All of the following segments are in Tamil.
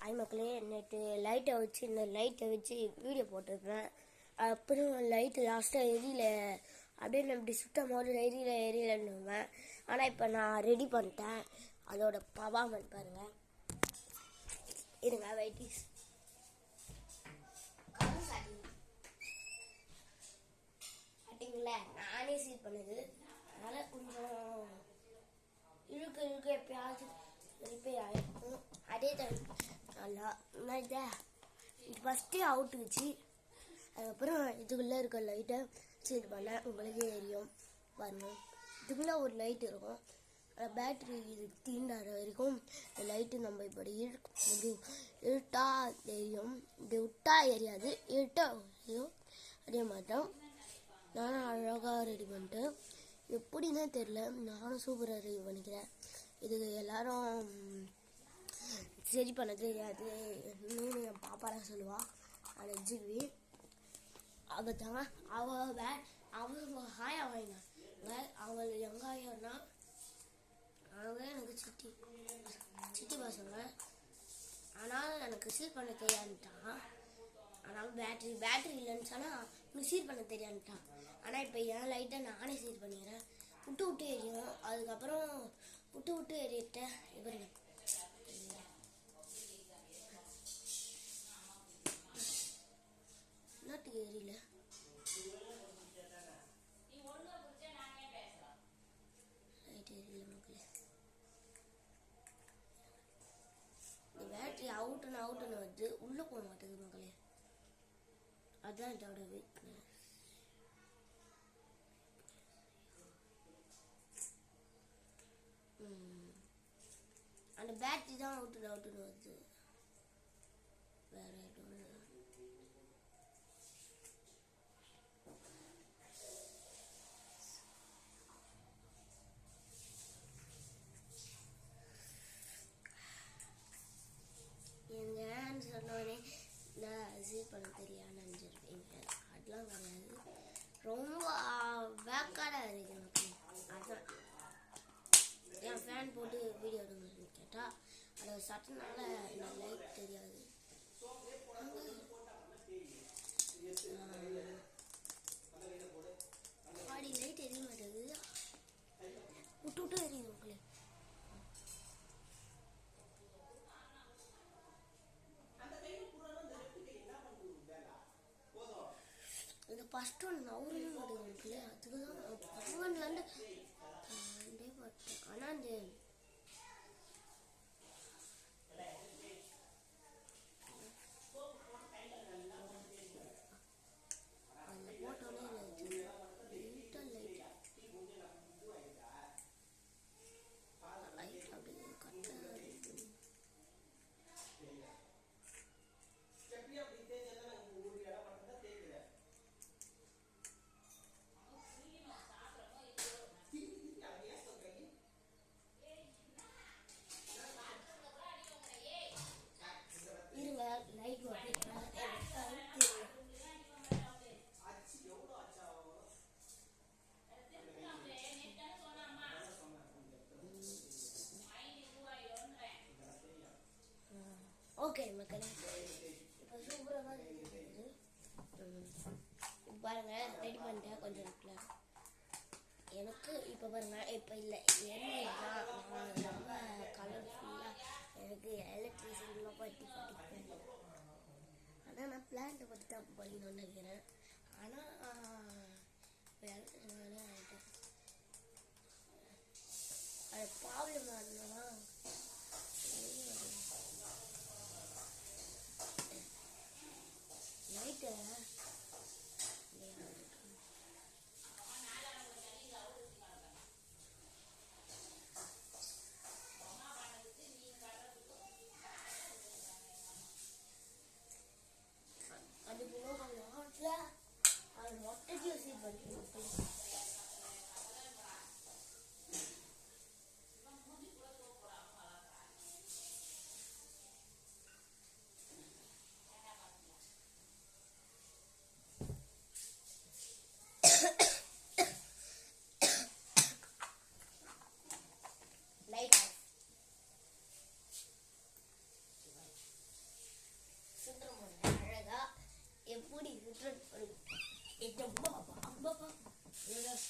ஹாய் மக்களே, நேற்று லைட்டை வச்சு இந்த லைட்டை வச்சு வீடியோ போட்டிருப்பேன். அப்புறம் லைட்டு லாஸ்ட்டாக எரியல, அப்படியே நான் இப்படி சுத்தம் போது எரியலன்னுவேன். ஆனால் இப்போ நான் ரெடி பண்ணிட்டேன். அதோட பவாமன் பாருங்க. இருங்க வெயிட்டிஸ் கட்டிங்கள நானே சீட் பண்ணுது. அதனால் கொஞ்சம் இழுக்க எப்பயாவது ரிப்பேர் ஆகிருக்கும். அதே டைம் நல்லா இது ஃபஸ்ட்டே அவுட்டுச்சு. அதுக்கப்புறம் இதுக்குள்ளே இருக்க லைட்டை சீட் பண்ண உங்களுக்கே தெரியும் பாருங்கள். இதுக்குள்ளே ஒரு லைட் இருக்கும். பேட்ரி இது தீண்டாத வரைக்கும் இந்த லைட்டு நம்ம இப்படி இருட்டா தெரியும். இது விட்டா எரியாது, இருட்டா எரியும். அதே மாதிரி தான் நானும் அழகாக ரெடி பண்ணிட்டேன். எப்படின்னே தெரில, நானும் சூப்பராக ரெடி பண்ணிக்கிறேன். இது எல்லாரும் சரி பண்ண தெரியாது இன்னும் என் பாப்பாலாம் சொல்லுவாள். அதை ஜிவி அவள் தாங்க அவங்க ஹாயா வாங்கினாங்க. அவங்க எங்கள் ஆயானா அவங்க எனக்கு சிட்டி பசங்க. ஆனாலும் எனக்கு சீர் பண்ண தெரியாதுட்டான். ஆனாலும் பேட்ரி இல்லைன்னு சொன்னால் எனக்கு சீர் பண்ண தெரியாதுட்டான். ஆனால் இப்போ என் லைட்டை நானே சீர் பண்ணிக்கிறேன். விட்டு எரியும். அதுக்கப்புறம் விட்டு எறிட்டேன். இவரு நாட்டுக்கு எரியல. லைட் எரியல மக்களே. இந்த பேட்டரி அவுட்டுன்னு வந்து உள்ளே போக மாட்டேங்குது மக்களே. அதுதான் இதோட வீக்னஸ். அந்த பேட்டரி தான் அவுட்டுன்னு வருது. வேற எதுவும் இல்லை. எங்கன்னு சொன்னோடனே நான் சீட் பண்ண தெரியாதுன்னு நினச்சிருக்கீங்க. அதெல்லாம் கிடையாது. ரொம்ப வேக்காடாக இருக்கு மக்கள். அதான் என் ஃபேன் போட்டு வீடியோ எடுங்கன்னு கேட்டால் அதை சட்டனால எனக்கு லைட் தெரியாது. பாடி லைட் எரிய மாட்டேங்குது. விட்டு எரியுது மக்களே. இந்த ஃபஸ்ட் ஒன் நவரவே மாட்டேங்குது மக்களே. அதுக்கு தான் பவன்லேருந்து பார்த்தேன். ஆனால் அந்த ஓகே மக்களே, இப்போ சூப்பராக இருக்குது. பாருங்க ரெடி பண்ணிட்டேன். கொஞ்சம் இருக்குல்ல எனக்கு இப்போ பாருங்க. இப்போ இல்லை என்னதான் ரொம்ப கலர்ஃபுல்லாக எனக்கு எலக்ட்ரிசிட்டிலாம் படிப்பேன். ஆனால் நான் பிளான்ட்டை பற்றி தான் படிக்கணும்னு நினைக்கிறேன். ஆனால் எலக்ட்ரிசிட்டி ஆகிட்டேன். அது ப்ராப்ளம் ஆகுதுன்னா லைட்டு அதுக்கு அது மொட்டைக்கு சீட் பண்ணிட்டு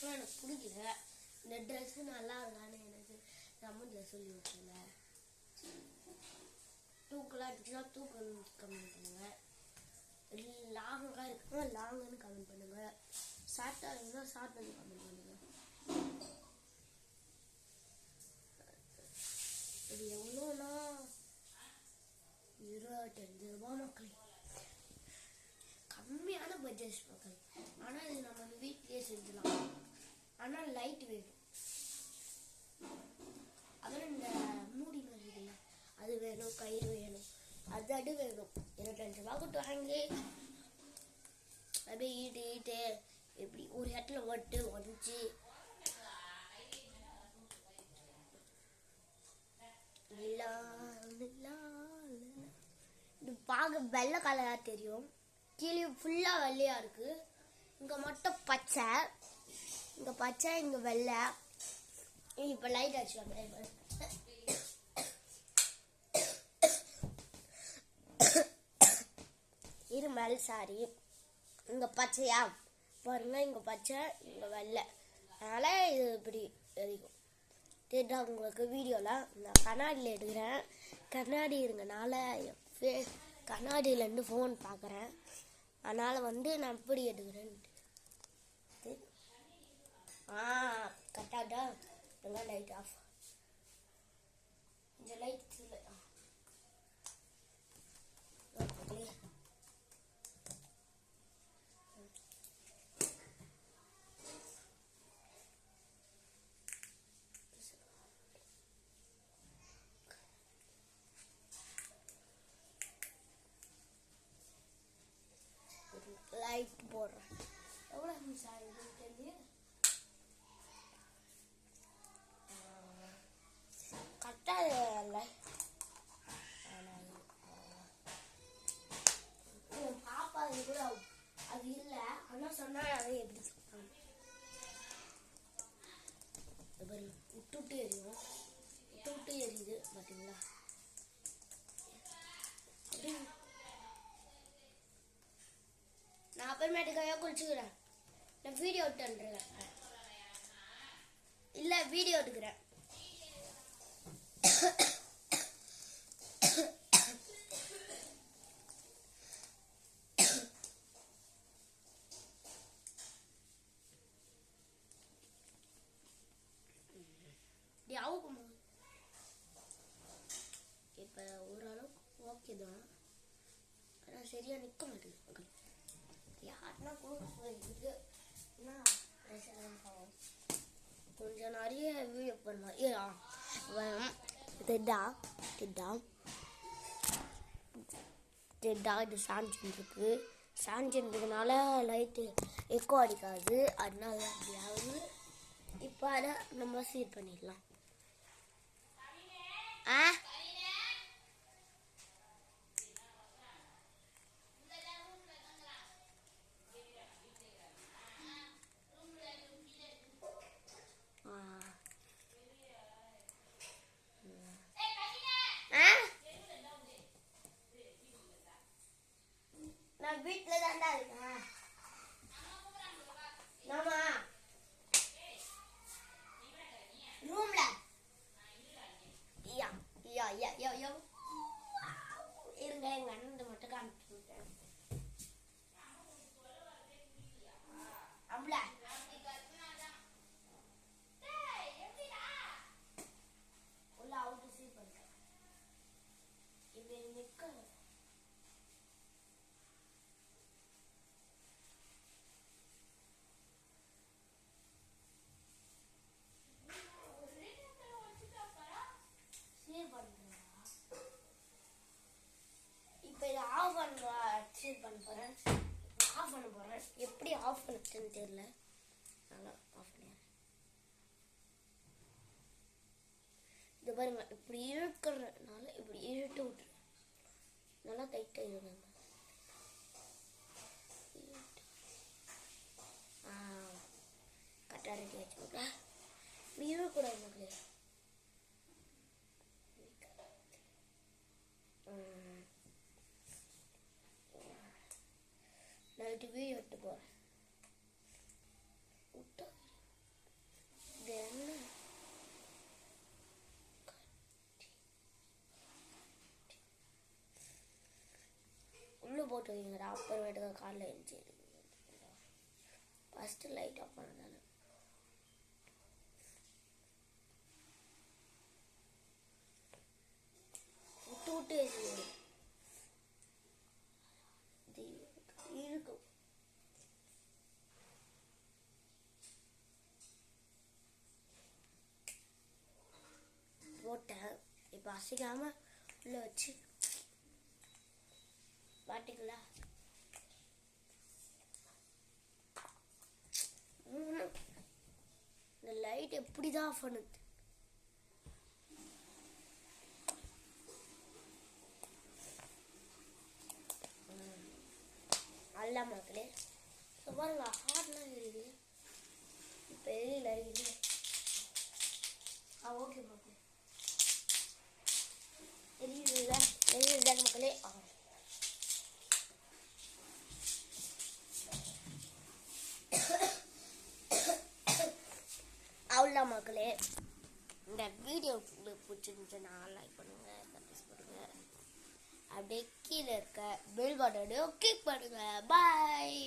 எனக்கு பிடிக்கல. இந்த ட்ரெஸ்ஸு நல்லா இருக்கான்னு எனக்கு தமிழ்ல சொல்லி விட்டுருங்க. தூக்கெல்லாம் இருந்துச்சுன்னா தூக்கம் கமெண்ட் பண்ணுங்க. லாங்காக இருக்குன்னா லாங்குன்னு கமெண்ட் பண்ணுங்க. ஷார்ட்டாக இருக்குன்னா ஷார்ட்னு கமெண்ட் பண்ணுங்க. இது எவ்வளோனா 25 ரூபா மக்கள். கம்மியான பட்ஜெட் மக்கள். ஆனால் இது நம்ம வீட்டிலேயே செஞ்சுலாம். ஆனால் லைட் வேணும். அப்புறம் இந்த மூடி மாதிரி இல்லை, அது வேணும். கயிறு வேணும். அது வேணும். 25 ரூபா கொடுத்து வாங்கி அப்படியே ஈட்டு இப்படி ஒரு இடத்துல ஒட்டு ஒடிச்சு இது பார்க்க வெள்ளை கலரா தெரியும். கீழே ஃபுல்லா வெள்ளையா இருக்கு. இங்க மட்டும் பச்சை, இங்க பச்சை, இங்க வெள்ளை. இப்ப லைட் அடிச்சுவாங்க. இருமல் சாரி. இங்க பச்சையா பாருங்க, இங்க பச்சை, இங்க வெள்ளை. அதனால இது இப்படி எரிக்கும். தெரியுதா உங்களுக்கு? வீடியோவில் நான் கண்ணாடியில் எடுக்கிறேன். கண்ணாடி இருங்கனால கண்ணாடியிலேருந்து ஃபோன் பார்க்குறேன். அதனால் நான் இப்படி எடுக்கிறேன். கரெக்டாக எல்லாம் லைட் ஆஃப். இந்த லைட் லைட் போடுறேன். எவ்வளோ நிமிஷம் ஆகுதுன்னு தெரியுது. கரெக்டாக பாப்பா அது கூட அது இல்லை. ஆனால் சொன்னால் அதை எப்படி சொல்லுவாங்க? விட்டு எரியும். விட்டு எரியுது பார்த்தீங்களா? நான் அப்புறமேட்டுக்காக குளிச்சுக்கிறேன். நான் வீடியோ எடுத்துறேன். இல்லை, வீடியோ எடுக்கிறேன். இப்போ ஓரளவுக்கு ஓகே தான். ஆனால் சரியாக நிற்க மாட்டேங்குது. யாருன்னா கொடுக்குறது கொஞ்சம் நிறைய வீடியோ பண்ணுவான். இது சாஞ்சிருக்கு. சாஞ்சிருந்ததுனால லைட்டு எக்கோ அடிக்காது. அதனால அப்படியாவது. இப்போ அதை நம்ம சீர் பண்ணிடலாம். நான் வீட்டில் தான்டா இருக்கேன். நாமா ரூம்ல இருங்க. எங்க அண்ணன் மட்டும் காமிச்சுட்டேன். அம்ல உள்ள அவுட்டு சீ பண்ணிட்டேன். இது நிக்க ஆஃப் பண்ண போறேன். எப்படி ஆஃப் பண்ணுறதுன்னு தெரியல. நல்லா ஆஃப் பண்ணிடுறேன். இது பாருங்க, இப்படி இழுக்கிறதுனால இப்படி இழுத்து விட்டுருங்க. நல்லா டைட்டாக இழுங்க. கரெக்டாக ரெடி ஆச்சு. இப்படி இழுக்கூடாது மக்களே. நான் போயிட்டு வீடியோ எடுத்து போகிறேன். இது என்ன உள்ளே போட்டு வைங்கடா, அப்புறமேட்டுக்கு காலில் எழுந்துச்சு. ஃபஸ்ட்டு லைட் ஆஃப் பண்ண தானே. விட்டு விட்டு இருக்கும். போட்டேன். இப்போ அசைக்காம உள்ள வச்சு பாட்டிங்களா. இந்த லைட் எப்படிதான் ஆஃப் பண்ணுது? அல்ல மக்களே, பாருங்க ஹார்ட்லாம் இருக்குது. இப்போ எரியல இருக்குது. ஓகே மக்களே, எரியுதா மக்களே. அவ்வளோ மக்களே, இந்த வீடியோ உங்களுக்கு பிடிச்சிருந்துச்சுன்னா லைக் பண்ணுங்க, சப்ஸ்கிரைப் பண்ணுங்க, அப்படியே கீழே இருக்க பெல் பட்டனையும் கிளிக் பண்ணுங்க. பாய்.